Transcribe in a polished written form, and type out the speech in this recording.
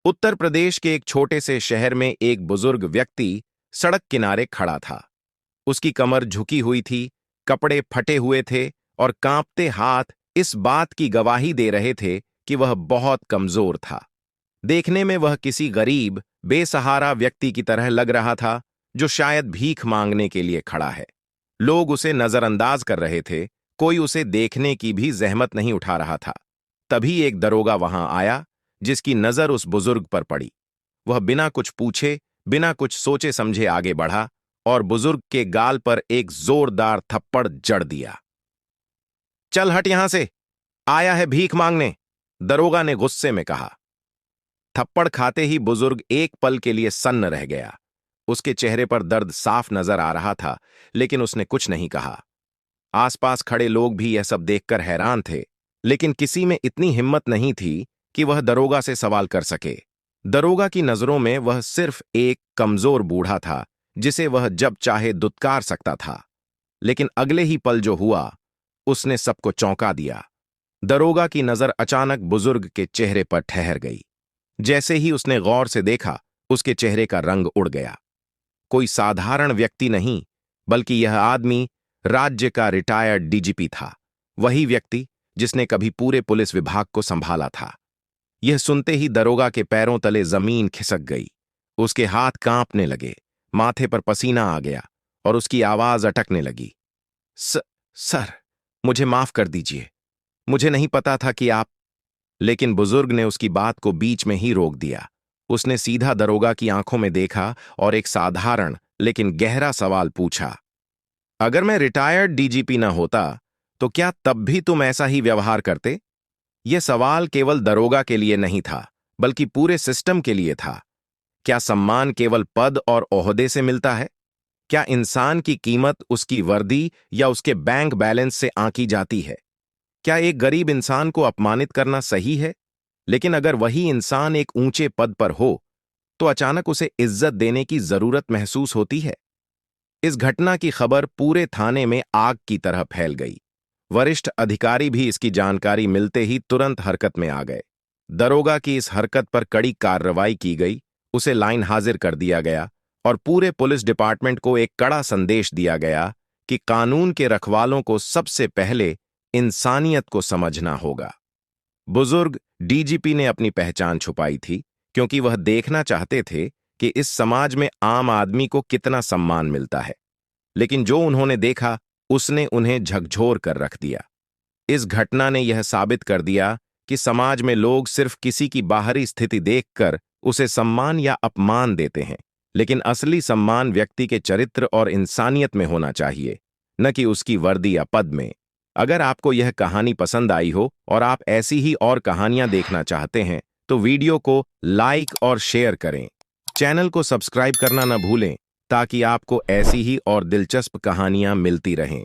उत्तर प्रदेश के एक छोटे से शहर में एक बुजुर्ग व्यक्ति सड़क किनारे खड़ा था। उसकी कमर झुकी हुई थी, कपड़े फटे हुए थे और कांपते हाथ इस बात की गवाही दे रहे थे कि वह बहुत कमजोर था। देखने में वह किसी गरीब, बेसहारा व्यक्ति की तरह लग रहा था, जो शायद भीख मांगने के लिए खड़ा है। लोग उसे नजरअंदाज कर रहे थे, कोई उसे देखने की भी जहमत नहीं उठा रहा था। तभी एक दरोगा वहां आया, जिसकी नजर उस बुजुर्ग पर पड़ी। वह बिना कुछ पूछे, बिना कुछ सोचे समझे आगे बढ़ा और बुजुर्ग के गाल पर एक जोरदार थप्पड़ जड़ दिया। चल हट यहां से, आया है भीख मांगने, दरोगा ने गुस्से में कहा। थप्पड़ खाते ही बुजुर्ग एक पल के लिए सन्न रह गया। उसके चेहरे पर दर्द साफ नजर आ रहा था, लेकिन उसने कुछ नहीं कहा। आसपास खड़े लोग भी यह सब देखकर हैरान थे, लेकिन किसी में इतनी हिम्मत नहीं थी कि वह दरोगा से सवाल कर सके। दरोगा की नजरों में वह सिर्फ एक कमजोर बूढ़ा था, जिसे वह जब चाहे दुत्कार सकता था। लेकिन अगले ही पल जो हुआ, उसने सबको चौंका दिया। दरोगा की नजर अचानक बुजुर्ग के चेहरे पर ठहर गई। जैसे ही उसने गौर से देखा, उसके चेहरे का रंग उड़ गया। कोई साधारण व्यक्ति नहीं, बल्कि यह आदमी राज्य का रिटायर्ड डीजीपी था। वही व्यक्ति जिसने कभी पूरे पुलिस विभाग को संभाला था। यह सुनते ही दरोगा के पैरों तले जमीन खिसक गई। उसके हाथ कांपने लगे, माथे पर पसीना आ गया और उसकी आवाज अटकने लगी। सर, मुझे माफ कर दीजिए, मुझे नहीं पता था कि आप। लेकिन बुजुर्ग ने उसकी बात को बीच में ही रोक दिया। उसने सीधा दरोगा की आंखों में देखा और एक साधारण लेकिन गहरा सवाल पूछा। अगर मैं रिटायर्ड डीजीपी न होता, तो क्या तब भी तुम ऐसा ही व्यवहार करते? यह सवाल केवल दरोगा के लिए नहीं था, बल्कि पूरे सिस्टम के लिए था। क्या सम्मान केवल पद और ओहदे से मिलता है? क्या इंसान की कीमत उसकी वर्दी या उसके बैंक बैलेंस से आंकी जाती है? क्या एक गरीब इंसान को अपमानित करना सही है? लेकिन अगर वही इंसान एक ऊंचे पद पर हो, तो अचानक उसे इज्जत देने की जरूरत महसूस होती है। इस घटना की खबर पूरे थाने में आग की तरह फैल गई। वरिष्ठ अधिकारी भी इसकी जानकारी मिलते ही तुरंत हरकत में आ गए। दरोगा की इस हरकत पर कड़ी कार्रवाई की गई, उसे लाइन हाजिर कर दिया गया और पूरे पुलिस डिपार्टमेंट को एक कड़ा संदेश दिया गया कि कानून के रखवालों को सबसे पहले इंसानियत को समझना होगा। बुजुर्ग डीजीपी ने अपनी पहचान छुपाई थी, क्योंकि वह देखना चाहते थे कि इस समाज में आम आदमी को कितना सम्मान मिलता है। लेकिन जो उन्होंने देखा, उसने उन्हें झकझोर कर रख दिया। इस घटना ने यह साबित कर दिया कि समाज में लोग सिर्फ किसी की बाहरी स्थिति देखकर उसे सम्मान या अपमान देते हैं, लेकिन असली सम्मान व्यक्ति के चरित्र और इंसानियत में होना चाहिए, न कि उसकी वर्दी या पद में। अगर आपको यह कहानी पसंद आई हो और आप ऐसी ही और कहानियां देखना चाहते हैं, तो वीडियो को लाइक और शेयर करें। चैनल को सब्सक्राइब करना न भूलें, ताकि आपको ऐसी ही और दिलचस्प कहानियां मिलती रहें।